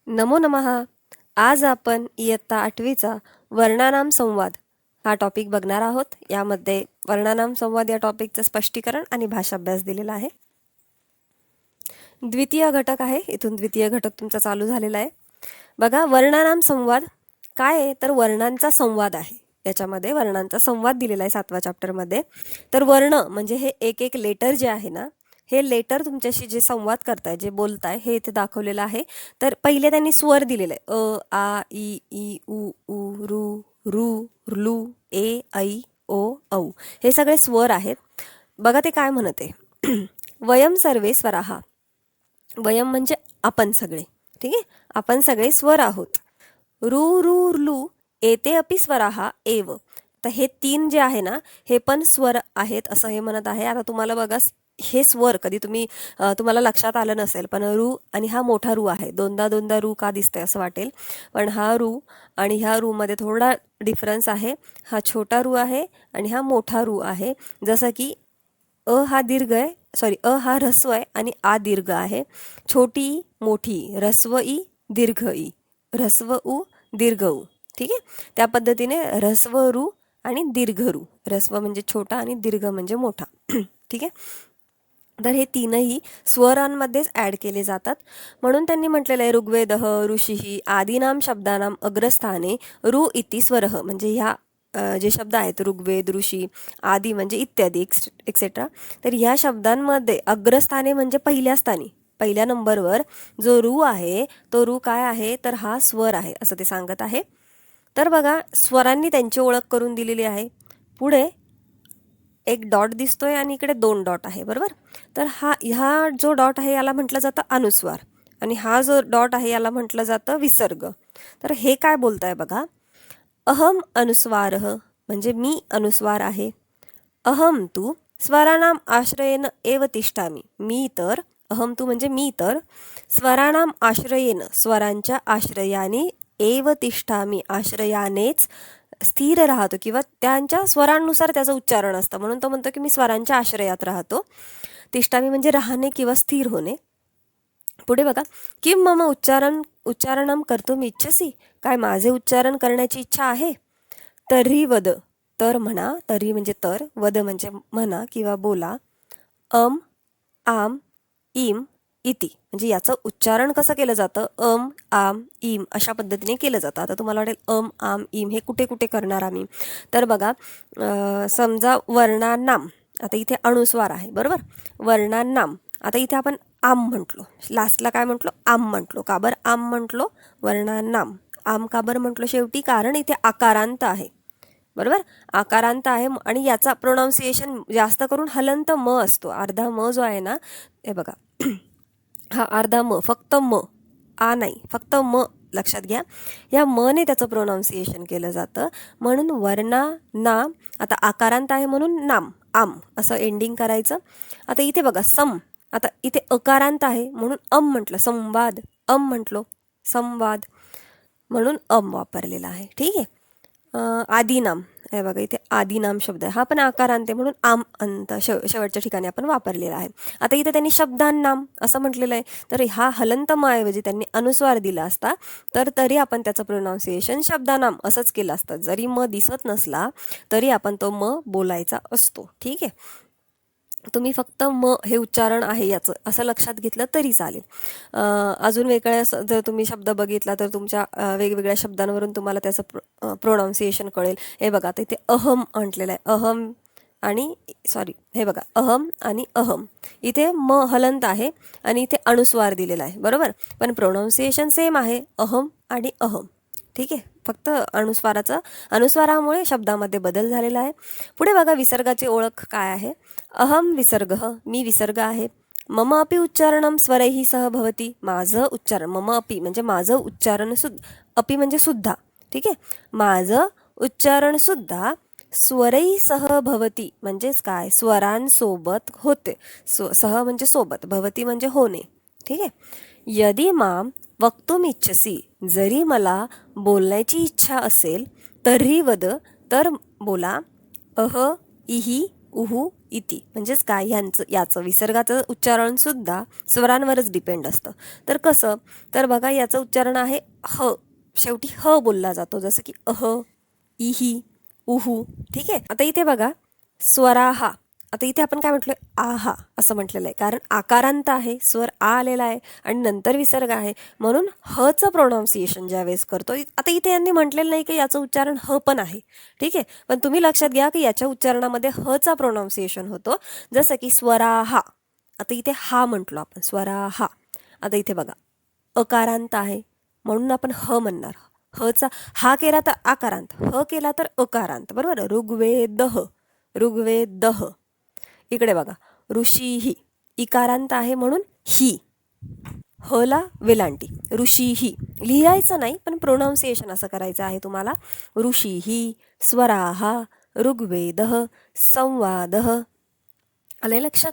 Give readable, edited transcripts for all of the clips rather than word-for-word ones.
नमो नमः. आज आपण इयत्ता 8वीचा वर्णानाम संवाद हा टॉपिक बघणार आहोत. यामध्ये वर्णानाम संवाद या टॉपिकचं स्पष्टीकरण आणि भाषाभ्यास दिलेला आहे. द्वितीय घटक आहे. इथून द्वितीय घटक तुमचा चालू झालेला आहे. बघा, वर्णानाम संवाद काय आहे तर वर्णांचा संवाद आहे. याच्यामध्ये वर्णांचा संवाद दिलेला आहे 7व्या चॅप्टरमध्ये. तर वर्ण म्हणजे हे एक एक लेटर जे आहे ना, हे लेटर तुमच्याशी जे संवाद करताय, जे बोलताय, हे इथे दाखवलेलं आहे. तर पहिले त्यांनी स्वर दिलेले आहे. अ, आ, इ, ई, उ, ऊ, रू, रू, लू, ए, ऐ, ओ, औ. हे सगळे स्वर आहेत. बघा ते काय म्हणत आहे. वयम सर्वे स्वराहा. वयम म्हणजे आपण सगळे. ठीक आहे, आपण सगळे स्वर आहोत. रू रू लू एते अपि स्वराहा एव. तर हे तीन जे आहे ना, हे पण स्वर आहेत असं हे म्हणत आहे. आता तुम्हाला बघा, हे स्वर कधी तुम्हाला लक्षात आलं नसेल, पण रू आणि हा मोठा रू आहे. दोनदा दोनदा रू का दिसतंय असं वाटेल, पण हा रू आणि ह्या रू मध्ये थोडा डिफरन्स आहे. हा छोटा रू आहे आणि हा मोठा रू आहे. जसं की हा दीर्घ आहे, सॉरी, हा ऱ्हस्व आहे आणि आ दीर्घ आहे. छोटी मोठी, ऱ्हस्व ई दीर्घ ई, ऱ्हस्व उ दीर्घ उ. ठीक आहे, त्या पद्धतीने ऱ्हस्व रू आणि दीर्घ रू. ऱ्हस्व म्हणजे छोटा आणि दीर्घ म्हणजे मोठा. ठीक आहे, तर हे तीनही स्वरांमध्येच ॲड केले जातात. म्हणून त्यांनी म्हटलेलं आहे ऋग्वेदः ऋषीः आदीनाम शब्दानाम अग्रस्थाने रू इति स्वरः. म्हणजे ह्या जे शब्द आहेत ऋग्वेद, ऋषी, आदी म्हणजे इत्यादी एक्सेट्रा, तर ह्या शब्दांमध्ये अग्रस्थाने म्हणजे पहिल्या स्थानी, पहिल्या नंबरवर जो रू आहे तो रू काय आहे तर हा स्वर आहे असं ते सांगत आहे. तर बघा, स्वरांनी त्यांची ओळख करून दिलेली आहे. पुढे एक डॉट दिसतोय आणि इकडे 2 डॉट आहे, बरोबर. तर ह्या जो डॉट आहे याला म्हटलं जातं अनुस्वार आणि हा जो डॉट आहे याला म्हटलं जातं विसर्ग. तर हे काय बोलताय बघा, अहम अनुस्वारः म्हणजे मी अनुस्वार आहे. अहम तू स्वराणाम आश्रयेन एव तिष्ठामि. मी तर, अहम तू म्हणजे मी तर, स्वराणाम आश्रयेन स्वरांच्या आश्रयाने, एव तिष्ठामि आश्रयानेच स्थिर राहतो किंवा त्यांच्या स्वरांनुसार त्याचं उच्चारण असतं. म्हणून तो म्हणतो की मी स्वरांच्या आश्रयात राहतो. तिष्ठामि म्हणजे राहणे किंवा स्थिर होणे. पुढे बघा, किम मम उच्चारणम कर्तुम इच्छसी. काय माझे उच्चारण करण्याची इच्छा आहे. तर्हि वद. तर म्हणा, तर्हि म्हणजे तर, वद म्हणजे म्हणा किंवा बोला. अम, आम, इम, इति. म्हणजे याचं उच्चारण कसं केलं जातं, अम, आम, इम अशा पद्धतीने केलं जातं. आता तुम्हाला वाटेल अम, आम, इम हे कुठे कुठे करणार आम्ही. तर बघा, समजा वर्णानाम, आता इथे अनुस्वार आहे, बरोबर. वर्णानाम, आता इथे आपण आम म्हटलो, लास्टला काय म्हटलो, आम म्हटलो. का बरं आम म्हटलो, वर्णानाम. आम का बरं म्हटलो शेवटी, कारण इथे आकारांत आहे, बरोबर. आकारांत आहे आणि याचा प्रोनाऊन्सिएशन जास्त करून हलंत म असतो. अर्धा म जो आहे ना, हे बघा, हा अर्धा म, फक्त म, आ नाही, फक्त म लक्षात घ्या. या म ने त्याचं प्रोनाऊन्सिएशन केलं जातं. म्हणून वर्णा ना, आता आकारांत आहे म्हणून नाम, आम असं एंडिंग करायचं. आता इथे बघा सम, आता इथे अकारांत आहे म्हणून अम म्हटलं, संवाद, अम म्हटलो, संवाद, म्हणून अम वापरलेला आहे. ठीक आहे. आदिनाम, हे बघा इथे आदिनाम शब्द आहे, हा पण आकारांत आहे म्हणून आम अंत शेवटच्या ठिकाणी आपण वापरलेला आहे. आता इथे त्यांनी शब्दांनाम असं म्हटलेलं आहे, तर हा हलंत म ऐवजी त्यांनी अनुस्वार दिला असता तर तरी आपण त्याचं प्रोनाऊन्सिएशन शब्दानाम असंच केलं असतं. जरी म दिसत नसला तरी आपण तो म बोलायचा असतो. ठीक आहे, तुम्ही फक्त म हे उच्चारण आहे याचं असं लक्षात घेतलं तरी चालेल. अजून वेगळ्या जर तुम्ही शब्द बघितला तर तुमच्या वेगवेगळ्या शब्दांवरून तुम्हाला त्याचं प्रोनाऊन्सिएशन कळेल. हे बघा, आता इथे अहम म्हटलेलं आहे, अहम आणि सॉरी, हे बघा अहम आणि अहम, इथे म हलंत आहे आणि इथे अनुस्वार दिलेला आहे, बरोबर. पण प्रोनाऊन्सिएशन सेम आहे, अहम आणि अहम. ठीक आहे, फक्त अनुस्वारामुळे शब्दामध्ये बदल झालेला आहे. पुढे बघा, विसर्गाची ओळख काय आहे. अहम विसर्ग, मी विसर्ग आहे. मम अपि उच्चारणम स्वरैः सह भवती. माझं उच्चारण, मम अपि म्हणजे माझं उच्चारण सुद्धा, अपि म्हणजे सुद्धा. ठीक आहे, माझं उच्चारण सुद्धा स्वरैः सह भवती म्हणजेच काय, स्वरांसोबत होते. सह म्हणजे सोबत, भवती म्हणजे होणे. ठीक आहे. यदि माम वक्तुम इच्छसी. जरी मला बोलण्याची इच्छा असेल, तर्हि वद, तर बोला. अह, इहि, उहु, इति म्हणजेच काय, ह्यांचं याचं विसर्गाचं उच्चारण सुद्धा स्वरांवरच डिपेंड असतं. तर कसं, तर बघा याचं उच्चारण आहे ह, शेवटी ह बोलला जातो, जसं की अह, इही, उहू. ठीक आहे. आता इथे बघा स्वराहा, आता इथे आपण काय म्हटलोय, आहा असं म्हटलेलं आहे, कारण आकारांत आहे, स्वर आ आलेला आहे आणि नंतर विसर्ग आहे, म्हणून हचं प्रोनाऊन्सिएशन ज्यावेळेस करतो. आता इथे यांनी म्हटलेलं नाही की याचं उच्चारण ह पण आहे. ठीक आहे, पण तुम्ही लक्षात घ्या की याच्या उच्चारणामध्ये हचा प्रोनाऊन्सिएशन होतो, जसं की स्वराहा. आता इथे हा म्हटलो आपण, स्वराहा. आता इथे बघा अकारांत आहे म्हणून आपण ह म्हणणार. हचा हा केला तर आकारांत, ह केला तर अकारांत, बरोबर. ऋग्वेदः, ऋग्वेदः. इकडे बघा ऋषीही, इकारांत आहे म्हणून ही, हला वेलांटी, ऋषीही. लिहायचं नाही पण प्रोनाऊन्सिएशन असं करायचं आहे तुम्हाला. ऋषीही, स्वराहा, ऋग्वेदः, संवादः. आलंय लक्षात.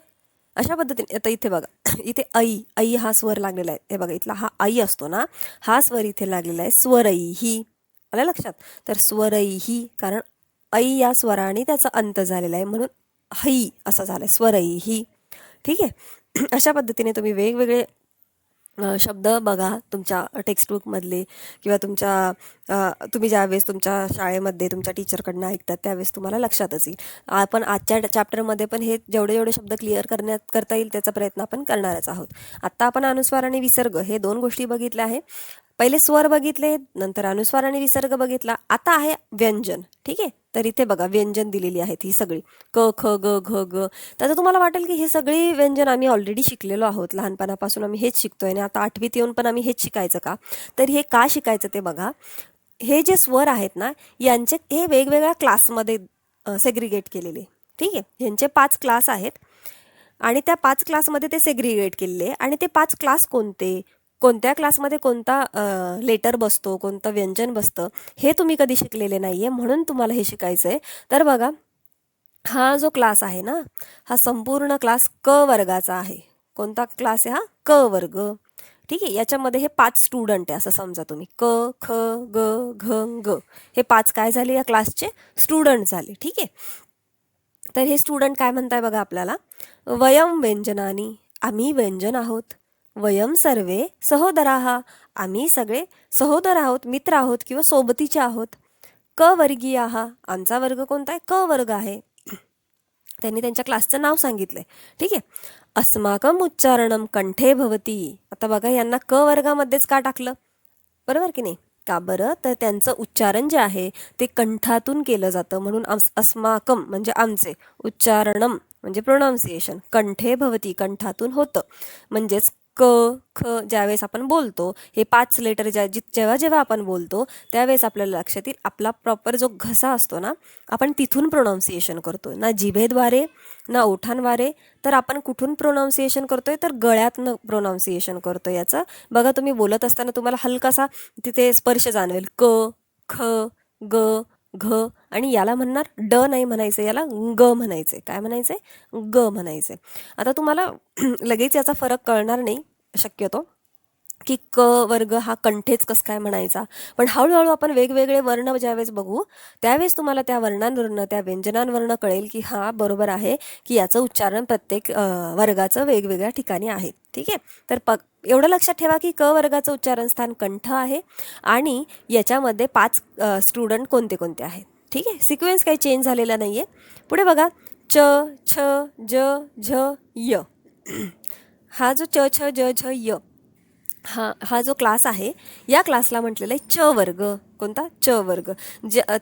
अशा पद्धतीने आता इथे बघा इथे ऐ, ऐ हा स्वर लागलेला आहे. हे बघा इथला हा ऐ असतो ना, हा स्वर इथे लागलेला आहे, स्वरैही. आलं लक्षात. तर स्वरैही, कारण ऐ या स्वराने त्याचा अंत झालेला आहे म्हणून है असं झालंय, स्वरैही. ठीक आहे. अशा पद्धतीने तुम्ही वेगवेगळे शब्द बघा तुमच्या टेक्स्टबुकमधले किंवा तुम्ही ज्यावेळेस तुमच्या शाळेमध्ये तुमच्या टीचरकडनं ऐकतात त्यावेळेस तुम्हाला लक्षातच येईल. आपण आजच्या चॅप्टरमध्ये पण हे जेवढे जेवढे शब्द क्लिअर करता येईल त्याचा प्रयत्न आपण करणारच आहोत. आत्ता आपण अनुस्वार आणि विसर्ग हे 2 गोष्टी बघितल्या आहे. पहिले स्वर बघितले, नंतर अनुस्वार आणि विसर्ग बघितला. आता आहे व्यंजन. ठीक आहे. तर इथे बघा व्यंजन दिलेली आहेत ही सगळी, क, ख, ग, घ, ग. तर तुम्हाला वाटेल की हे सगळी व्यंजन आम्ही ऑलरेडी शिकलेलो आहोत, लहानपणापासून आम्ही हेच शिकतोय आणि आता 8वीत येऊन पण आम्ही हेच शिकायचं का? तर हे का शिकायचं ते बघा. हे जे स्वर आहेत ना, यांचे हे वेगवेगळ्या क्लासमध्ये सेग्रिगेट केलेले. ठीक आहे. ह्यांचे 5 क्लास आहेत आणि त्या 5 क्लासमध्ये ते सेग्रिगेट केलेले. आणि ते 5 क्लास कोणते, कोणत्या क्लासमध्ये कोणता लेटर बसतो, कोणतं व्यंजन बसतं, हे तुम्ही कधी शिकलेले नाही आहे, म्हणून तुम्हाला हे शिकायचं आहे. तर बघा हा जो क्लास आहे ना, हा संपूर्ण क्लास क वर्गाचा आहे. कोणता क्लास आहे हा? क वर्ग. ठीक आहे. याच्यामध्ये हे 5 स्टुडंट आहे असं समजा तुम्ही, क, ख, ग, घ, ग. हे 5 काय झाले, या क्लासचे स्टुडंट झाले. ठीक आहे. तर हे स्टुडंट काय म्हणताय बघा आपल्याला, वयम व्यंजनानी, आम्ही व्यंजन आहोत. वयम सर्वे सहोदराहा, आम्ही सगळे सहोदर आहोत, मित्र आहोत किंवा सोबतीचे आहोत. क वर्गीय आहा, आमचा वर्ग कोणता आहे? क वर्ग आहे. त्यांनी त्यांच्या क्लासचं नाव सांगितलंय. ठीक आहे. अस्माकम उच्चारणम कंठे भवती, आता बघा यांना क वर्गामध्येच का टाकलं, बरोबर की नाही? का बरं, तर त्यांचं उच्चारण जे आहे ते कंठातून केलं जातं, म्हणून अस्माकम म्हणजे आमचे, उच्चारणम म्हणजे प्रोनाऊन्सिएशन, कंठे भवती कंठातून होतं. म्हणजेच क, ख ज्यावेळेस आपण बोलतो, हे 5 लेटर जेव्हा जेव्हा आपण बोलतो त्यावेळेस आपल्याला लक्षात येईल आपला प्रॉपर जो घसा असतो ना, आपण तिथून प्रोनाऊन्सिएशन करतो, ना जिभेद्वारे ना ओठांद्वारे. तर आपण कुठून प्रोनाऊन्सिएशन करतोय, तर गळ्यातनं प्रोनाऊन्सिएशन करतो याचं. बघा तुम्ही बोलत असताना तुम्हाला हलकासा तिथे स्पर्श जाणवेल, क, ख, ग, घ. आणि याला म्हणणार ड नाही म्हणायचं, याला ग म्हणायचंय. काय म्हणायचंय? ग म्हणायचंय. आता तुम्हाला लगेच याचा फरक कळणार नाही शक्यतो, की क वर्ग हा कंठेच कसं काय म्हणायचा. पण हळूहळू आपण वेगवेगळे वर्ण ज्यावेळेस बघू त्यावेळेस तुम्हाला त्या वर्णांवरनं, त्या व्यंजनांवरनं कळेल की हा बरोबर आहे, की याचं उच्चारण प्रत्येक वर्गाचं वेगवेगळ्या ठिकाणी आहे. ठीक आहे. तर एवढं लक्षात ठेवा की क वर्गाचं उच्चारण स्थान कंठ आहे आणि याच्यामध्ये 5 स्टुडंट कोणते कोणते आहेत. ठीक आहे. सिक्वेन्स काही चेंज झालेला नाही आहे. पुढे बघा च, छ, ज, झ, य. हा जो च, छ, ज, झ, य हा जो क्लास आहे, या क्लासला म्हटलेलं आहे च वर्ग. कोणता? च वर्ग.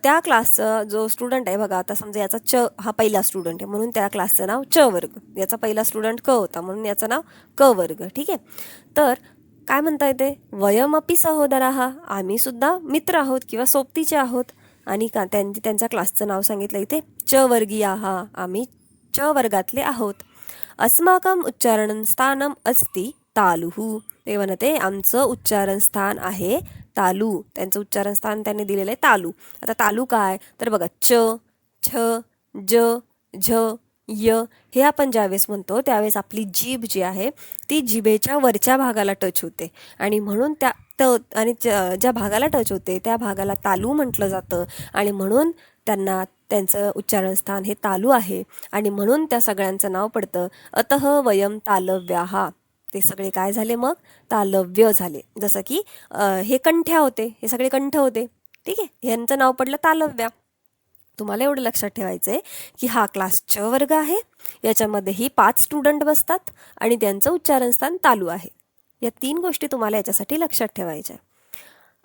त्या क्लासचा जो स्टुडंट आहे बघा, आता समजा याचा च हा पहिला स्टुडंट आहे म्हणून त्या क्लासचं नाव च वर्ग. याचा पहिला स्टुडंट क होता म्हणून याचं नाव क वर्ग. ठीक आहे. तर काय म्हणता येते, वयमपि सहोदराहा, आम्ही सुद्धा मित्र आहोत किंवा सोबतीचे आहोत. आणि त्यांच्या क्लासचं नाव सांगितलं इथे च वर्गीयाहा, आम्ही च वर्गातले आहोत. अस्माकम उच्चारण स्थानम अस्ति तालुहू, ते म्हणते आमचं उच्चारण स्थान आहे तालू. त्यांचं उच्चारण स्थान त्यांनी दिलेलं आहे तालू. आता तालू काय, तर बघा च, छ, ज, झ, य. हे आपण ज्यावेळेस म्हणतो त्यावेळेस आपली जीभ जी आहे ती जिभेच्या वरच्या भागाला टच होते आणि म्हणून त्या त आणि ज्या भागाला टच होते त्या भागाला तालू म्हटलं जातं आणि म्हणून त्यांना त्यांचं उच्चारण स्थान हे तालू आहे आणि म्हणून त्या सगळ्यांचं नाव पडतं अतः वयम तालव्याहा. ते सगळे काय झाले मग तालव्य झाले. जसं की हे कंठ्या होते, हे सगळे कंठ होते, ठीक आहे, यांचं नाव पडलं तालव्या. तुम्हाला एवढं लक्षात ठेवायचं आहे की हा क्लास च वर्ग आहे, याच्यामध्येही 5 स्टुडंट बसतात आणि त्यांचं उच्चारण स्थान तालू आहे. या 3 गोष्टी तुम्हाला याच्यासाठी लक्षात ठेवायच्या.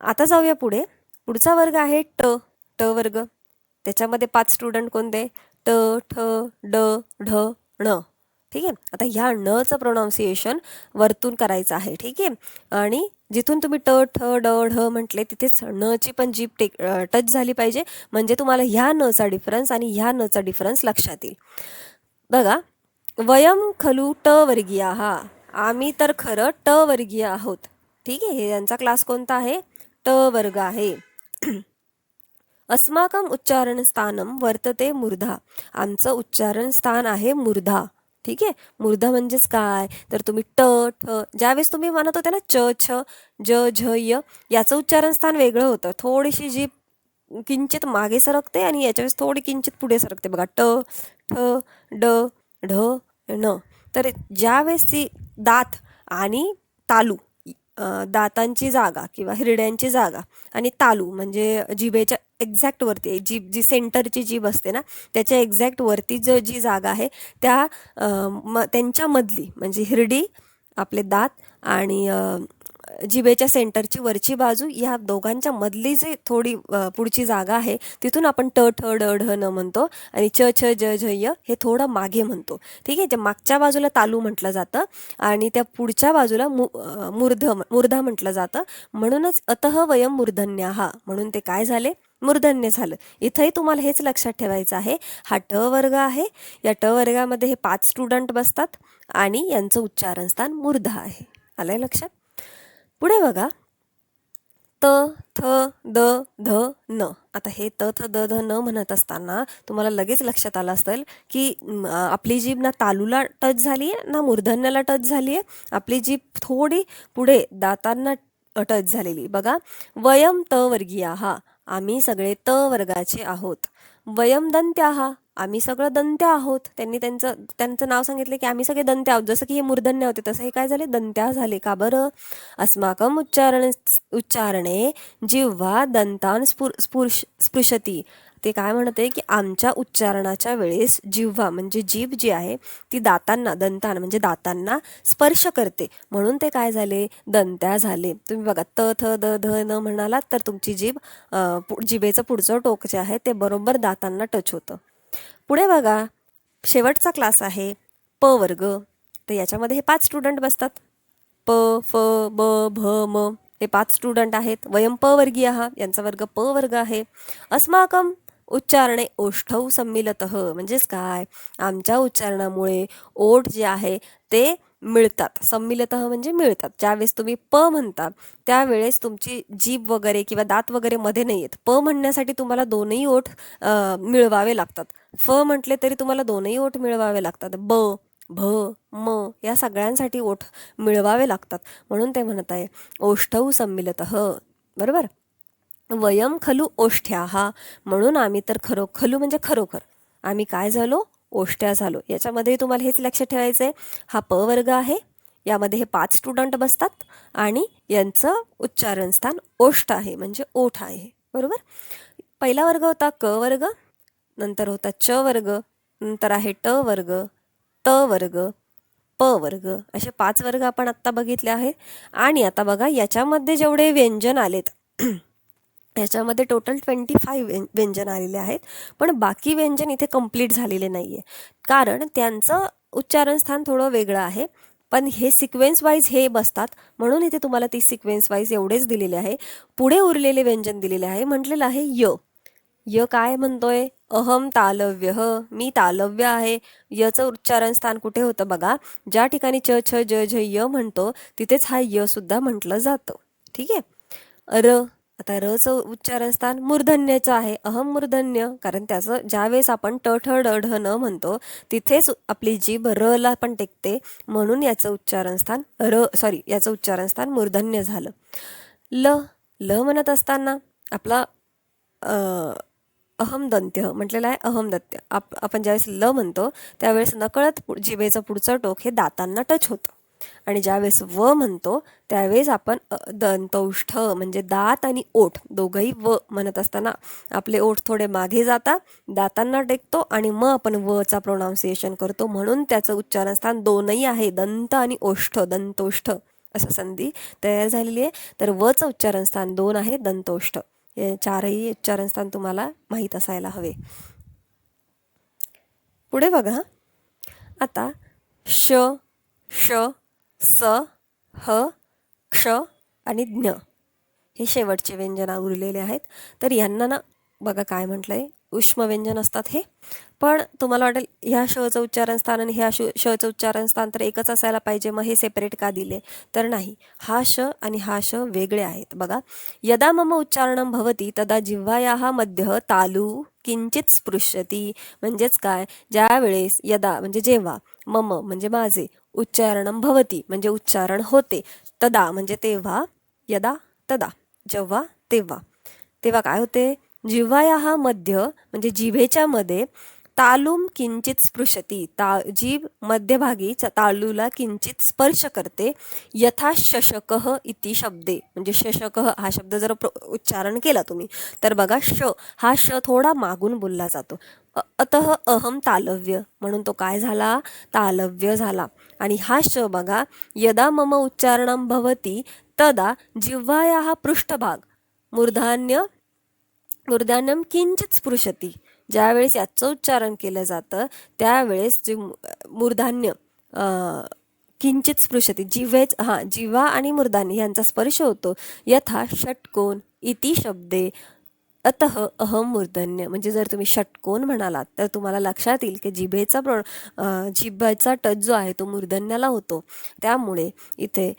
आता जाऊया पुढे. पुढचा वर्ग आहे ट ट वर्ग. त्याच्यामध्ये 5 स्टुडंट कोणते? ट ठ ड ढ ण. ठीक आहे. आता ह्या णचं प्रोनाऊन्सिएशन वरतून करायचं आहे. ठीक आहे. आणि जिथून तुम्ही ट ठ ड ढ म्हटले तिथेच णची पण जीभ टच झाली पाहिजे, म्हणजे तुम्हाला ह्या णचा डिफरन्स आणि ह्या णचा डिफरन्स लक्षात येईल. बघा, वयम खलू ट वर्गीय हा, आम्ही तर खरं ट वर्गीय आहोत. ठीक आहे. हे यांचा क्लास कोणता आहे? ट वर्ग आहे. अस्माकम उच्चारण स्थानम वर्तते मूर्धा. आमचं उच्चारण स्थान आहे मूर्धा. ठीक आहे. मूर्धा म्हणजेच काय तर तुम्ही ट ठ ज्यावेळेस तुम्ही म्हणत होते ना च छ ज झ य, याचं उच्चारण स्थान वेगळं होतं. थोडीशी जी किंचित मागे सरकते आणि याच्यावेळेस थोडी किंचित पुढे सरकते. बघा, ट ठ ड ढ ण. तर ज्यावेळेस ती दात आणि तालू, दातांची जागा किंवा हिरड्यांची जागा आणि तालू म्हणजे जिभेच्या एक्झॅक्ट वरती, जीभ जी सेंटरची जीभ असते ना त्याच्या एक्झॅक्ट वरती जी जागा आहे त्या त्यांच्यामधली म्हणजे हिरडी, आपले दात आणि जिभेच्या सेंटरची वरची बाजू, या दोघांच्या मधली जी थोडी पुढची जागा आहे तिथून आपण ट ठ ड ढ न म्हणतो आणि च छ ज झ य हे थोडं मागे म्हणतो. ठीक आहे. त्या मागच्या बाजूला तालू म्हटलं जातं आणि त्या पुढच्या बाजूला मूर्धा म्हटलं जातं. म्हणूनच अतः वयम मूर्धन्याहा, म्हणून ते काय झाले? मूर्धन्य झालं. इथंही तुम्हाला हेच लक्षात ठेवायचं आहे. हा ट वर्ग आहे, या ट वर्गामध्ये हे 5 स्टुडंट बसतात आणि यांचं उच्चारण स्थान मूर्धा आहे. आलंय लक्षात? पुढे बघा, त थ द ध न. आता हे त थ द ध न म्हणत असताना तुम्हाला लगेच लक्षात आलं असेल की आपली जीभ ना तालूला टच झाली आहे ना मूर्धन्याला टच झाली आहे. आपली जीभ थोडी पुढे दातांना टच झालेली. बघा, वयम त वर्गीयाहा, आम्ही सगळे त वर्गाचे आहोत. वयम दंत्याहा, आम्ही सगळं दंत्या आहोत. त्यांनी त्यांचं नाव सांगितलं की आम्ही सगळे दंत्या आहोत. जसं की हे मूर्धन्य होते तसं हे काय झाले? दंत्या झाले. का बरं? अस्माकम उच्चारणे जिव्हा दंतान स्पृशती. ते काय म्हणते की आमच्या उच्चारणाच्या वेळेस जिव्हा म्हणजे जीभ जी आहे ती दातांना, दंतान म्हणजे दातांना स्पर्श करते, म्हणून ते काय झाले? दंत्या झाले. तुम्ही बघा, त थ द ध न म्हणालात तर तुमची जीभ जिभेचं पुढचं टोक जे आहे ते बरोबर दातांना टच होतं. पुढे बघा, शेवटचा क्लास आहे प वर्ग. तर याच्यामध्ये हे 5 स्टुडंट बसतात. प फ ब भ म हे 5 स्टुडंट आहेत. वयम प वर्गीय हा, यांचा वर्ग प वर्ग आहे. अस्माकम उच्चारणे ओष्ठौ सम्मिलतः, म्हणजेच काय? आमच्या उच्चारणामुळे ओठ जे आहे ते मिळतात. सम्मिलतः म्हणजे मिळतात. ज्यावेळेस तुम्ही प म्हणता त्यावेळेस तुमची जीभ वगैरे किंवा दात वगैरे मध्ये नाही येत. प म्हणण्यासाठी तुम्हाला दोनही ओठ मिळवावे लागतात. फ म्हटले तरी तुम्हाला दोनही ओठ मिळवावे लागतात. ब भ म या सगळ्यांसाठी ओठ मिळवावे लागतात, म्हणून ते म्हणत आहे ओष्ठौ सम्मिलतः. बरोबर. वयम खलू ओष्ठ्याहा, म्हणून आम्ही तर खलू म्हणजे खरोखर आम्ही काय झालो? ओष्ठ्या झालो. याच्यामध्ये तुम्हाला हेच लक्षात ठेवायचं आहे. हा प वर्ग आहे, यामध्ये हे 5 स्टुडंट बसतात आणि यांचं उच्चारण स्थान ओष्ठ आहे म्हणजे ओठ आहे. बरोबर. पहिला वर्ग होता क वर्ग, नंतर होता च वर्ग, नंतर आहे ट वर्ग, त वर्ग, प वर्ग, असे 5 वर्ग आपण आत्ता बघितले आहेत. आणि आता बघा, याच्यामध्ये जेवढे व्यंजन आलेत याच्यामध्ये टोटल 25 व्यंजन आलेले आहेत, पण बाकी व्यंजन इथे कंप्लीट झालेले नाही आहे, कारण त्यांचं उच्चारण स्थान थोडं वेगळं आहे. पण हे सिक्वेन्स वाईज हे बसतात, म्हणून इथे तुम्हाला ती सिक्वेन्स वाईज एवढेच दिलेले आहे. पुढे उरलेले व्यंजन दिलेले आहे. म्हटलेलं आहे य. य काय म्हणतोय? अहम तालव्य, मी तालव्य आहे. यचं उच्चारण स्थान कुठे होतं? बघा, ज्या ठिकाणी च छ ज झ य म्हणतो तिथेच हा य सुद्धा म्हटलं जातं. ठीक आहे. र. आता रचं उच्चारण स्थान मूर्धन्याचं आहे. अहम मूर्धन्य, कारण त्याचं ज्यावेळेस आपण ट ठ ड ढ न म्हणतो तिथेच आपली जीभ र ला पण टेकते, म्हणून याचं उच्चारण स्थान याचं उच्चारण स्थान मूर्धन्य झालं. ल ल म्हणत असताना आपला अहम दंत्य म्हटलेलं आहे. अहम दंत्य आपण ज्यावेळेस ल म्हणतो त्यावेळेस नकळत जिभेचं पुढचं टोक हे दातांना टच होतं. आणि ज्यावेळेस व म्हणतो त्यावेळेस आपण दंतौष्ठ म्हणजे दात आणि ओठ दोघंही व म्हणत असताना आपले ओठ थोडे मागे जातात, दातांना टेकतो आणि मग आपण वचा प्रोनाऊन्सिएशन करतो. म्हणून त्याचं उच्चारण स्थान दोनही आहे, दंत आणि ओष्ठ, दंतोष्ठ असं संधी तयार झालेली आहे. तर वचं उच्चारण स्थान 2 आहे, दंतोष्ठ. हे चारही उच्चारण स्थान तुम्हाला माहीत असायला हवे. पुढे बघा आता श, श, स, ह, क्ष आणि ज्ञ हे शेवटचे व्यंजन उरलेले आहेत. तर यांना ना बघा काय म्हटलंय, उष्म व्यंजन असतात हे. पण तुम्हाला वाटेल ह्या शचं उच्चारण स्थान आणि ह्या शचं उच्चारण स्थान तर एकच असायला पाहिजे, मग हे सेपरेट का दिले? तर नाही, हा श आणि हा श वेगळे आहेत. बघा, यदा मम उच्चारणं भवती तदा जिव्हायाः मध्य तालू किंचित स्पृश्यती. म्हणजेच काय, ज्यावेळेस यदा म्हणजे जेव्हा, मम म्हणजे माझे, उच्चारणं भवती म्हणजे उच्चारण होते, तदा म्हणजे तेव्हा, यदा तदा जेव्हा तेव्हा, तेव्हा काय होते, जिव्हायाः मध्य म्हणजे जिभेच्या मध्ये तालूम किंचित स्पृशती, जीभ मध्यभागी तालूला किंचित स्पर्श करते. यथा शशकः इति शब्दे म्हणजे शशकः हा शब्द जर उच्चारण केला तुम्ही तर बघा श हा श थोडा मागून बोलला जातो. अतः अहम तालव्य म्हणून तो काय झाला, तालव्य झाला. आणि हा श बघा, यदा मम उच्चारणं भवती तदा जिव्हायाः पृष्ठभाग मूर्धान्यम किंचित स्पृशती. ज्यावेळेस याचं उच्चारण केलं जातं त्यावेळेस जे मूर्धान्य किंचित स्पृशती जिव्हा आणि मूर्धान्य यांचा स्पर्श होतो. यथा षटकोन इति शब्दे अतः अहम मूर्धन्य. म्हणजे जर तुम्ही षटकोन म्हणालात तर तुम्हाला लक्षात येईल की जिभेचा टच जो आहे तो मूर्धन्याला होतो. त्यामुळे इथे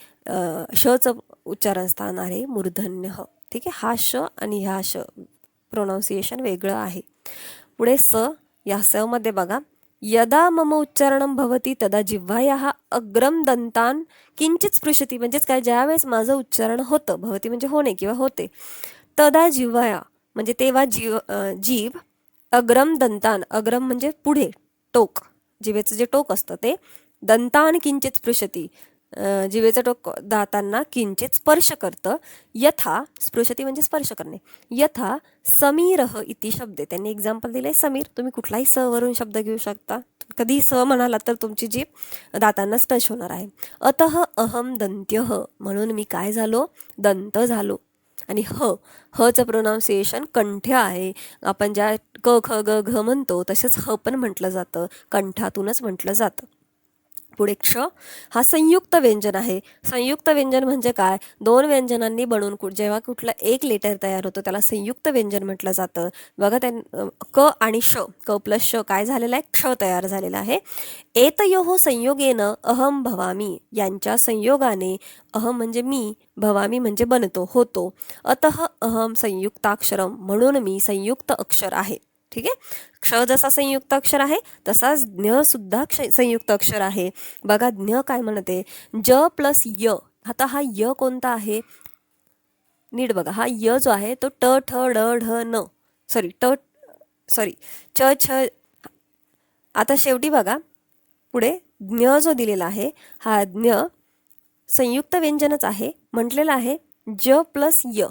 शचं उच्चारण स्थान आहे मूर्धन्य. ठीक आहे, हा श आणि ह्या श प्रोनाऊन्सिएशन वेगळं आहे. पुढे स, या स मध्ये बघा, यदा मम उच्चारणं भवती तदा जिव्हायाः अग्रम दंतान किंचित स्पृशती. म्हणजेच काय, ज्यावेळेस माझं उच्चारण होतं, भवती म्हणजे होणे किंवा होते, तदा जिव्हाया म्हणजे तेव्हा जीभ अग्रम दंतान, अग्रम म्हणजे पुढे टोक, जिभेचं जे टोक असतं ते, दंतान किंचित स्पृशती जिभेचं टोक दातांना किंचित स्पर्श करतं. यथा स्पृशती म्हणजे स्पर्श करणे. यथा समीरह इति शब्दे, त्यांनी एक्झाम्पल दिले समीर. तुम्ही कुठलाही स वरून शब्द घेऊ शकता, कधी स म्हणाला तर तुमची जीभ दातांनाच टच होणार आहे. अतः अहम दंत्यः म्हणून मी काय झालो, दंत झालो. आणि हचं प्रोनाऊन्सिएशन कंठ्य आहे. आपण ज्या क ख ग घ म्हणतो तसेच ह पण म्हटलं जातं, कंठातूनच म्हटलं जातं. पुढे क्ष हा संयुक्त व्यंजन आहे. संयुक्त व्यंजन म्हणजे काय, दोन व्यंजनांनी बनवून जेव्हा कुठलं एक लेटर तयार होतं त्याला संयुक्त व्यंजन म्हटलं जातं. बघा, क आणि श, क प्लस श काय झालेलं आहे, क्ष तयार झालेला आहे. एतयोः संयोगेन अहम भवामी, यांच्या संयोगाने अहम म्हणजे मी, भवामी म्हणजे बनतो, होतो. अतः अहम संयुक्ताक्षरम म्हणून मी संयुक्त अक्षर आहे. ठीक आहे, क्ष जसा संयुक्त अक्षर आहे तसाच ज्ञ सुद्धा संयुक्त अक्षर आहे. बघा, ज्ञ काय म्हणते, ज प्लस य. आता हा य कोणता आहे, नीट बघा, हा य जो आहे तो ट ठ ड ढ न सॉरी च छ. आता शेवटी बघा पुढे ज्ञ जो दिलेला आहे हा ज्ञ संयुक्त व्यंजनच आहे. म्हटलेला आहे ज प्लस य.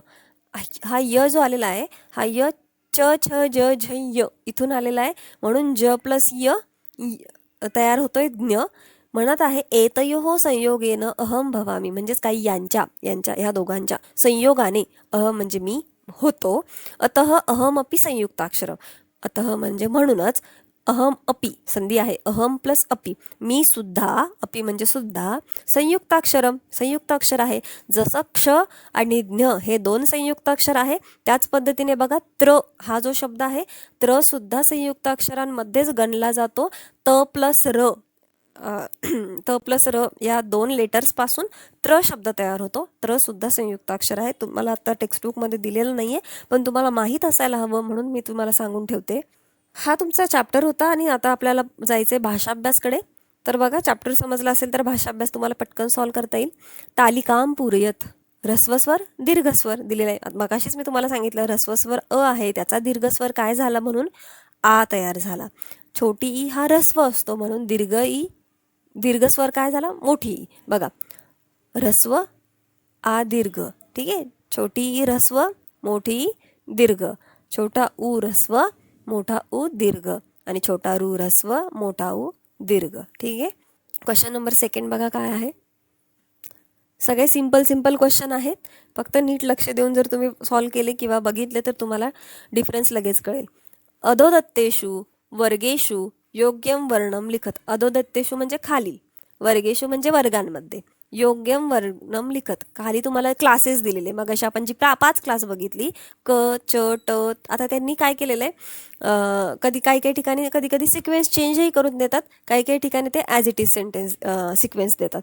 हा य जो आलेला आहे हा य च छ ज झ य इथून आलेला आहे, म्हणून ज प्लस य तयार होतोय ज्ञ. म्हणत आहे एतयोः संयोगेन अहम भवामी, म्हणजेच काही यांच्या ह्या दोघांच्या संयोगाने अहम म्हणजे मी होतो. अतः अहम अपि संयुक्ताक्षर. अतः म्हणजे म्हणूनच, अहम अपि संधी आहे, अहम प्लस अपि, मी सुद्धा, अपि म्हणजे सुद्धा, संयुक्ताक्षरम संयुक्त अक्षर आहे. जसं क्ष आणि ज्ञ हे दोन संयुक्त अक्षर आहे त्याच पद्धतीने बघा त्र हा जो शब्द आहे त्र सुद्धा संयुक्त अक्षरांमध्येच गणला जातो. त प्लस र या दोन लेटर्स पासून त्र शब्द तयार होतो. त्र सुद्धा संयुक्त अक्षर आहे. तुम्हाला आता टेक्स्टबुकमध्ये दिलेलं नाहीये पण तुम्हाला माहीत असायला हवं म्हणून मी तुम्हाला सांगून ठेवते. हा तुमचा चॅप्टर होता आणि आता आपल्याला जायचंय भाषाभ्यासकडे. तर बघा, चॅप्टर समजला असेल तर भाषाभ्यास तुम्हाला पटकन सॉल्व्ह करता येईल. तालिकाम पूरयत ह्रस्वस्वर दीर्घस्वर दिलेला आहे. मगाशीच मी तुम्हाला सांगितलं ह्रस्वस्वर अ आहे, त्याचा दीर्घस्वर काय झाला म्हणून आ तयार झाला. छोटी ई हा ह्रस्व असतो म्हणून दीर्घस्वर काय झाला, मोठी ई. बघा ह्रस्व आ दीर्घ, ठीक आहे. छोटी ई ह्रस्व, मोठी ई दीर्घ, छोटा उ ह्रस्व, मोठा उ दीर्घ आणि छोटा रू ह्रस्व, मोठा उ दीर्घ, ठीक आहे. क्वेश्चन नंबर 2 बघा काय आहे. सगळे सिंपल क्वेश्चन आहेत, फक्त नीट लक्ष देऊन जर तुम्ही सॉल्व केले किंवा बघितले तर तुम्हाला डिफरन्स लगेच कळेल. अधोदत्तेषु वर्गेषु योग्यम वर्णम लिखत. अधोदत्तेषु म्हणजे खाली, वर्गेषु म्हणजे वर्गांमध्ये, योग्यम वर्णम लिखत. खाली तुम्हाला क्लासेस दिलेले, मग अशा आपण जी 5 क्लास बघितली क च ट. आता त्यांनी काय केलेलं आहे, काही ठिकाणी कधी सिक्वेन्स चेंजही करून देतात, काही ठिकाणी ते as it is sentence sequence देतात.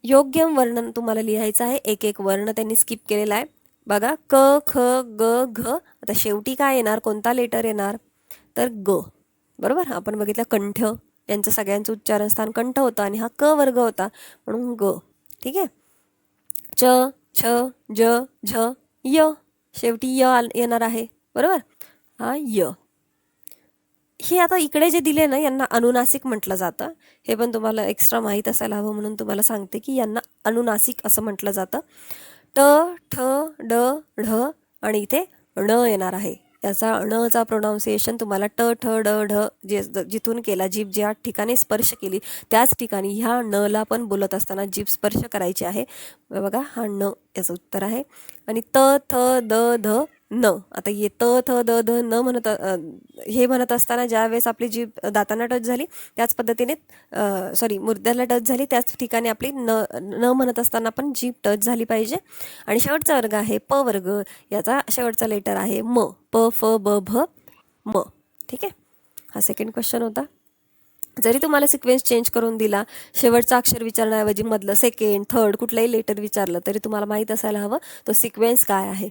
योग्यम वर्णन तुम्हाला लिहायचं आहे, एक वर्ण त्यांनी स्किप केलेला आहे. बघा क ख ग घ. आता शेवटी काय येणार, कोणता लेटर येणार तर ग, बरोबर. आपण बघितलं कंठ, यांचं सगळ्यांचं उच्चारण स्थान कंठ होतं आणि हा क वर्ग होता म्हणून ग, ठीक आहे. च छ ज झ य, शेवटी य येणार आहे, बरोबर. हा य. हे आता इकडे जे दिले ना यांना अनुनासिक म्हटलं जातं. हे पण तुम्हाला एक्स्ट्रा माहीत असायला हवं म्हणून तुम्हाला सांगते की यांना अनुनासिक असं म्हटलं जातं. ट ठ ड ढ आणि इथे ण येणार आहे. याचा णचा प्रोनाऊन्सिएशन तुम्हाला ट ठ ड ढ जिथून केला, जीभ ज्या ठिकाणी स्पर्श केली त्याच ठिकाणी ह्या णला पण बोलत असताना जीभ स्पर्श करायची आहे. बघा हा ण याचं उत्तर आहे. आणि त थ द ध न. आता ये त थ द ध न म्हणत हे म्हणत असताना ज्या वेळेस आपली जीभ दातांना टच झाली त्याच पद्धतीने मुर्द्याला टच झाली त्याच ठिकाणी आपली न म्हणत असताना पण जीभ टच झाली पाहिजे. आणि शेवटचा वर्ग आहे प वर्ग, याचा शेवटचा लेटर आहे म. प फ ब भ म, ठीक आहे. हा सेकंड क्वेश्चन होता. जरी तुम्हाला सिक्वेन्स चेंज करून दिला, शेवटचा अक्षर विचारण्याऐवजी मधलं सेकंड थर्ड कुठलंही लेटर विचारलं तरी तुम्हाला माहीत असायला हवं तो सिक्वेन्स काय आहे.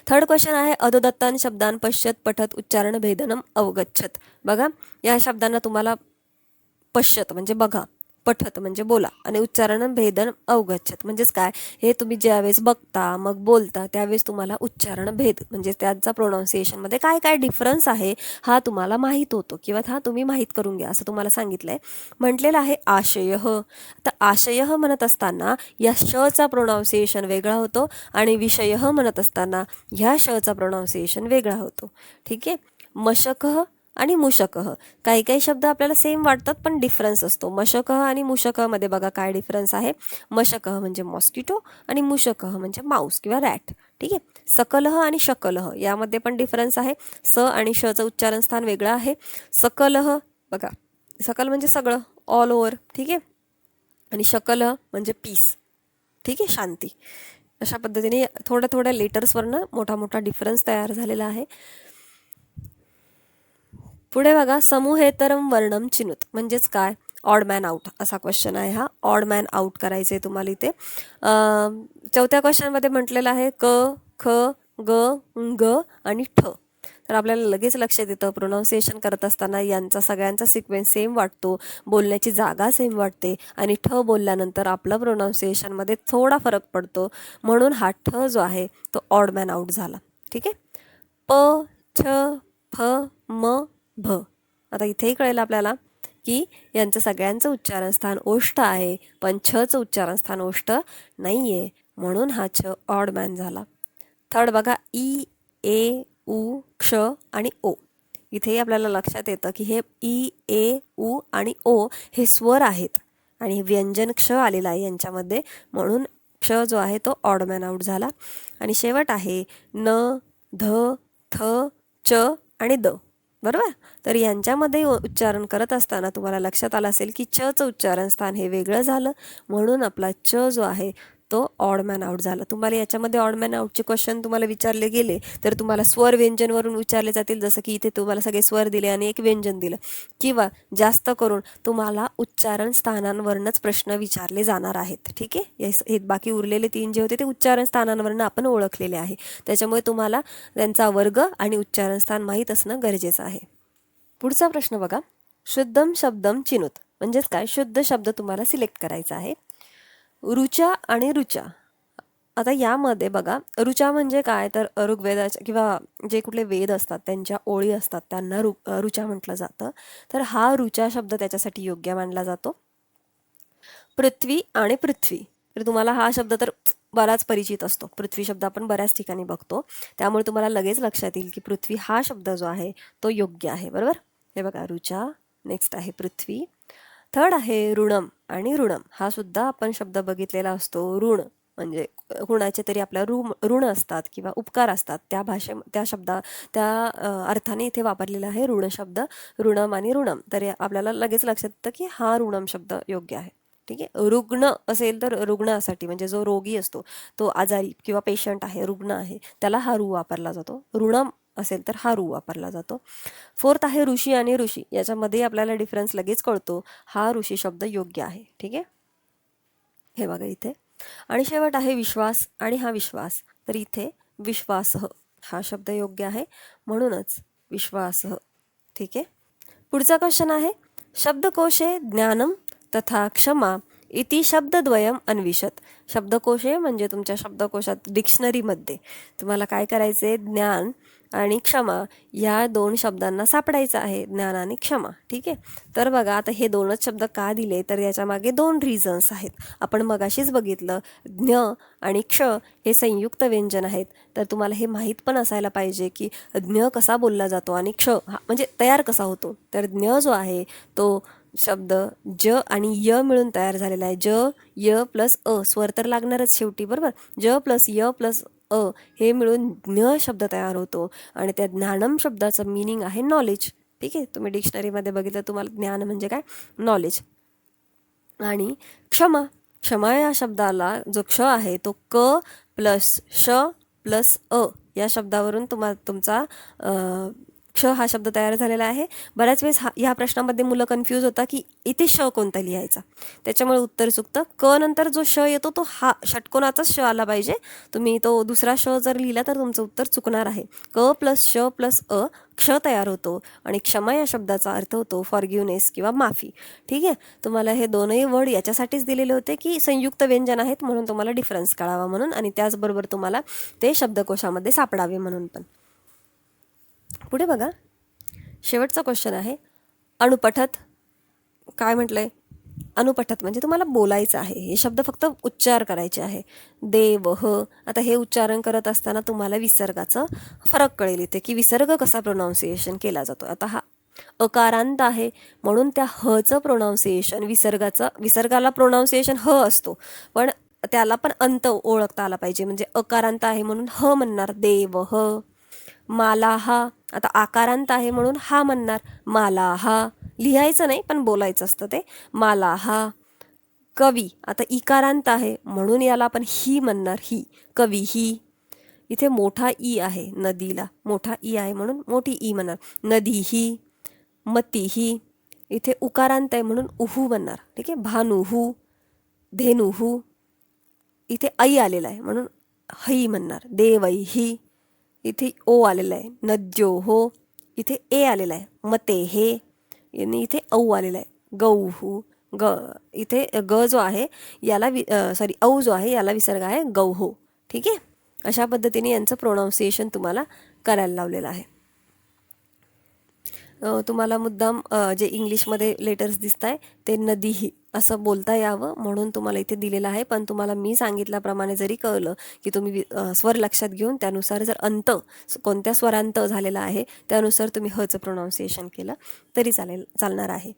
थर्ड क्वेश्चन आहे अधोदत्तान शब्दान पश्यत पठत उच्चारण भेदनम अवगच्छत. बघा या शब्दांना तुम्हाला पश्यत म्हणजे बघा, पठत म्हणजे बोला आणि उच्चारण भेदन अवगच्छत म्हणजेच काय, हे तुम्ही ज्यावेळेस बघता मग बोलता त्यावेळेस तुम्हाला उच्चारण भेद म्हणजे त्यांचा प्रोनाऊन्सिएशनमध्ये काय काय डिफरन्स आहे हा तुम्हाला माहीत होतो किंवा हा तुम्ही माहीत करून घ्या असं तुम्हाला सांगितलंय. म्हटलेलं आहे आशय. तर आशय म्हणत असताना या शचा प्रोनाऊन्सिएशन वेगळा होतो आणि विषय म्हणत असताना ह्या शचा प्रोनाऊन्सिएशन वेगळा होतो, ठीक आहे. मशक आणि मुशकह, काही शब्द आपल्याला सेम वाटतात पण डिफरन्स असतो. मशकह आणि मुशकहमध्ये बघा काय डिफरन्स आहे. मशकह म्हणजे मॉस्किटो आणि मुशकह म्हणजे माऊस किंवा रॅट, ठीक आहे. सकलह आणि शकलह यामध्ये पण डिफरन्स आहे. स आणि शचं उच्चारण स्थान वेगळं आहे. सकलह बघा, सकल म्हणजे सगळं ऑल ओव्हर, ठीक आहे. आणि शकलह म्हणजे पीस, ठीक आहे, शांती. अशा पद्धतीने थोड्या लेटर्सवरनं मोठा डिफरन्स तयार झालेला आहे. पुढे बघा समूहेतरम वर्णम चिनुत म्हणजेच काय, ऑड मॅन आउट असा क्वेश्चन आहे हा. ऑड मॅन आउट करायचं आहे तुम्हाला इथे. चौथ्या क्वेश्चनमध्ये म्हटलेलं आहे क ख ग ग आणि ठ. तर आपल्याला लगेच लक्षात येतं प्रोनाऊन्सिएशन करत असताना यांचा सगळ्यांचा सिक्वेन्स सेम वाटतो, बोलण्याची जागा सेम वाटते आणि ठ बोलल्यानंतर आपलं प्रोनाऊन्सिएशनमध्ये थोडा फरक पडतो म्हणून हा ठ जो आहे तो ऑड मॅन आउट झाला, ठीक आहे. प छ फ म भ. आता इथेही कळेल आपल्याला की यांचं सगळ्यांचं उच्चारण स्थान ओष्ठ आहे पण छचं उच्चारण स्थान ओष्ठ नाही आहे म्हणून हा छ ऑड मॅन झाला. थर्ड बघा ई ए उ क्ष आणि ओ. इथेही आपल्याला लक्षात येतं की हे ई ए उ आणि ओ हे स्वर आहेत आणि व्यंजन क्ष आलेला आहे यांच्यामध्ये म्हणून क्ष जो आहे तो ऑड मॅन आउट झाला. आणि शेवट आहे न ध थ च आणि द, बरोबर. तर यांच्यामध्ये उच्चारण करत असताना तुम्हाला लक्षात आलं असेल की चचं उच्चारण स्थान हे वेगळं झालं म्हणून आपला च जो आहे तो ऑड मॅन आउट झाला. तुम्हाला याच्यामध्ये ऑड मॅन आउटचे क्वेश्चन तुम्हाला विचारले गेले तर तुम्हाला स्वर व्यंजनवरून विचारले जातील, जसं की इथे तुम्हाला सगळे स्वर दिले आणि एक व्यंजन दिलं, किंवा जास्त करून तुम्हाला उच्चारण स्थानांवरनच प्रश्न विचारले जाणार आहेत, ठीक आहे. हे बाकी उरलेले 3 जे होते ते उच्चारण स्थानांवरनं आपण ओळखलेले आहे, त्याच्यामुळे तुम्हाला त्यांचा वर्ग आणि उच्चारण स्थान माहीत असणं गरजेचं आहे. पुढचा प्रश्न बघा, शुद्धम शब्दम चिनुत म्हणजेच काय, शुद्ध शब्द तुम्हाला सिलेक्ट करायचा आहे. रुचा आणि रुचा आता यामध्ये बघा ऋचा म्हणजे काय, तर ऋग्वेदाच्या किंवा जे कुठले वेद असतात त्यांच्या ओळी असतात त्यांना ऋचा म्हटलं जातं. तर हा ऋचा शब्द त्याच्यासाठी योग्य मानला जातो. पृथ्वी आणि पृथ्वी, तर तुम्हाला हा शब्द तर बराच परिचित असतो. पृथ्वी शब्द आपण बऱ्याच ठिकाणी बघतो, त्यामुळे तुम्हाला लगेच लक्षात येईल की पृथ्वी हा शब्द जो आहे तो योग्य आहे. बरोबर, हे बघा ऋचा, नेक्स्ट आहे पृथ्वी. थर्ड आहे ऋणम आणि ऋणम. हा सुद्धा आपण शब्द बघितलेला असतो. ऋण म्हणजे कुणाचे तरी आपल्या ऋण असतात किंवा उपकार असतात, त्या अर्थाने इथे वापरलेला आहे ऋण शब्द. ऋणम आणि ऋणम, तर आपल्याला लगेच लक्षात येतं की हा ऋणम शब्द योग्य आहे. ठीक आहे. रुग्ण असेल तर रुग्णासाठी म्हणजे जो रोगी असतो, तो आजारी किंवा पेशंट आहे, रुग्ण आहे, त्याला हा रू वापरला जातो. ऋणम असेल तर हा रू वापरला जातो. फोर्थ आहे ऋषी आणि ऋषी. याच्यामध्ये आपल्याला डिफरन्स लगेच कळतो. हा ऋषी शब्द योग्य आहे. ठीक आहे, हे बघा इथे. आणि शेवट आहे विश्वास आणि हा विश्वास. तर इथे विश्वासः हा शब्द योग्य आहे, म्हणूनच विश्वासः. ठीक आहे. पुढचा क्वेश्चन आहे शब्दकोशे ज्ञानम तथा क्षमा इति शब्दद्वयम अन्विषत. शब्दकोशे म्हणजे तुमच्या शब्दकोशात डिक्शनरीमध्ये तुम्हाला काय करायचे, ज्ञान आणि क्षमा या दोन शब्दांना सापडायचं आहे, ज्ञान आणि क्षमा. ठीक आहे. तर बघा आता हे दोनच शब्द का दिले, तर याच्या मागे दोन रिझन्स आहेत. आपण मगाशीच बघितलं ज्ञ आणि क्ष हे संयुक्त व्यंजन आहेत. तर तुम्हाला हे माहीत पण असायला पाहिजे की ज्ञ कसा बोलला जातो आणि क्ष हा म्हणजे तयार कसा होतो. तर ज्ञ जो आहे तो शब्द ज आणि य मिळून तयार झालेला आहे. ज य प्लस अ, स्वर तर लागणारच शेवटी. बरोबर, ज प्लस य प्लस अ हे मिळून ज्ञ शब्द तयार होतो. आणि त्या ज्ञानम शब्दाचं मिनिंग आहे नॉलेज. ठीक आहे, तुम्ही डिक्शनरीमध्ये बघितलं तुम्हाला ज्ञान म्हणजे काय, नॉलेज. आणि क्षमा, क्षमा या शब्दाला जो क्ष आहे तो क प्लस श प्लस अ या शब्दावरून तुमचा क्ष हा शब्द तयार झालेला आहे. बऱ्याच वेळेस ह्या प्रश्नामध्ये मुलं कन्फ्यूज होता की इथे श कोणता लिहायचा, त्याच्यामुळे उत्तर चुकतं. क नंतर जो श येतो तो हा षटकोनाचाच श आला पाहिजे. तुम्ही तो दुसरा श जर लिहिला तर तुमचं उत्तर चुकणार आहे. क प्लस श प्लस अ क्ष तयार होतो. आणि क्षमा या शब्दाचा अर्थ होतो फॉरगिव्हनेस किंवा माफी. ठीक आहे, तुम्हाला हे दोनही वर्ड याच्यासाठीच दिलेले होते की संयुक्त व्यंजन आहेत म्हणून तुम्हाला डिफरन्स कळावा म्हणून, आणि त्याचबरोबर तुम्हाला ते शब्दकोशामध्ये सापडावे म्हणून पण. पुढे बघा, शेवटचा क्वेश्चन आहे अनुपठत. काय म्हटलंय, अनुपठत म्हणजे तुम्हाला बोलायचं आहे, हे शब्द फक्त उच्चार करायचे आहे. देवह, आता हे उच्चारण करत असताना तुम्हाला विसर्गाचं फरक कळेल इथे की विसर्ग कसा प्रोनाऊन्सिएशन केला जातो. आता हा अकारांत आहे म्हणून त्या हचं प्रोनाऊन्सिएशन विसर्गाला प्रोनाऊन्सिएशन ह असतो, पण त्याला पण अंत ओळखता आला पाहिजे. म्हणजे अकारांत आहे म्हणून ह म्हणणार देवह. मालाहा, आता आकारांत आहे म्हणून हा म्हणणार मालाहा. लिहायचं नाही पण बोलायचं असतं ते मालाहा. कवी, आता इकारांत आहे म्हणून याला आपण ही म्हणणार ही, कवी ही. इथे मोठा ई आहे, नदीला मोठा ई आहे म्हणून मोठी ई म्हणणार नदी ही. मती ही, इथे उकारांत आहे म्हणून उहू म्हणणार. ठीक आहे, भानुहू. धेनुहू, इथे ऐ आलेला आहे म्हणून हई म्हणणार देवई ही. इथे ओ आलेला आहे नद्यो हो, इथे ए आलेला आहे मते हे, आणि इथे औ आलेला आहे गौहू. इथे ग जो आहे याला औ जो आहे याला विसर्ग आहे गौहो. ठीक आहे, अशा पद्धतीने यांचं प्रोनाऊन्सिएशन तुम्हाला करायला लावलेलं आहे. तुम्हाला मुद्दाम जे इंग्लिशमध्ये लेटर्स दिसत आहे ते नदीही असं बोलता यावं म्हणून तुम्हाला इथे दिलेलं आहे. पण तुम्हाला मी सांगितल्याप्रमाणे जरी कळलं की तुम्ही स्वर लक्षात घेऊन त्यानुसार जर अंत कोणत्या स्वरांत झालेला आहे त्यानुसार तुम्ही हचं प्रोनाऊन्सिएशन केलं तरी चालणार आहे.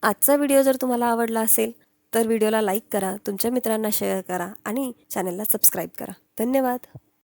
आजचा व्हिडिओ जर तुम्हाला आवडला असेल तर व्हिडिओला लाईक करा, तुमच्या मित्रांना शेअर करा आणि चॅनलला सबस्क्राईब करा. धन्यवाद.